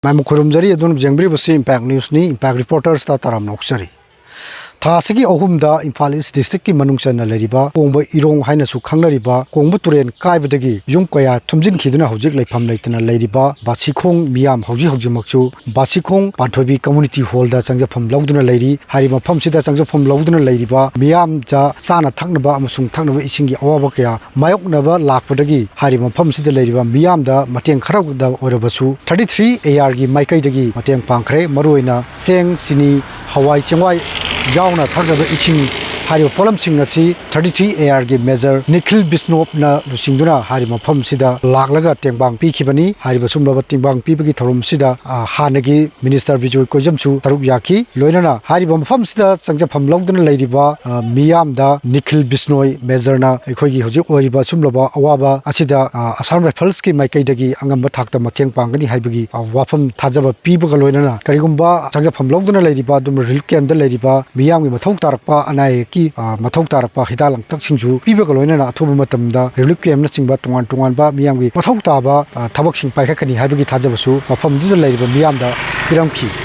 मैं खुरुमजरी अदुन जेंब्रिबसी impact news नि impact reporters ता ताराम नौकसरी थासगी अहुमदा इम्फाल ईस्ट डिस्ट्रिक्ट की मनुंगचना लेरिबा कोंब इरोंग हाइनसु खंगनरिबा कोंब तुरेन कायबदगी युम कया थुमजिन खिदुना हौजिक लेफाम लेतना लेरिबा बासिखोंग मियाम हौजि हौजिमक्सु बासिखोंग पाथोबी कम्युनिटी हॉल दा चंगजफम लौदुना लेरि हारि मफम सिदा चंगजफम लौदुना लेरिबा मियाम जा साना थक्नबा अमसुंग थक्नबा इसिंगी अवाबा कया मायoknaba लाकपदगी हारि मफम सिदा लेरिबा मियाम दा मतेंग खराबदा ओरबसु 33 AR गी माइकैदगी मतेंग पांखरे मरुइना सेंग सिनी हवाई चंगवाई यावना थक्नबा इसिंग हारि पोलमसिंग असि 33 AR गी मेजर निखिल बिस्नोपना लुसिंगदुना हारि मफम सिदा लाकलगा तेंबांग पीखिबनी हारि बसुमलबा तेंबांग पीबगी थरोम सिदा हानगी मिनिस्टर बिजोय कोजमसु तरुक याखी लोइनना हारि मफम सिदा चंगजफम लौदुना लेरिबा मियाम दा निखिल बिस्नोय मेजरना एखोगी होजिक ओरिबा सुमलबा अवाबा असिदा असम राइफल्स की माइकैदगी अंगम थाकता मतेंग पांगनी हाइबगी वाफम थाजबा पीबगा लोइनना करिगुम्बा चंगजफम लौदुना लेरिबा दुम रिल केंद लेरिबा मियाम गी मथौ तारकपा अनाय की मथौ तारकपा हिदा लंगतक सिंजु पीबगा लोइनना अथोब मतमदा रिलिफ कैम्प नचिंगबा तोंगान तोंगानबा मियाम गी मथौ ताबा थबक सिंग पाइखकनी हाइबगी थाजबसु मफम दुदा लेरिबा मियाम दा पिरमखी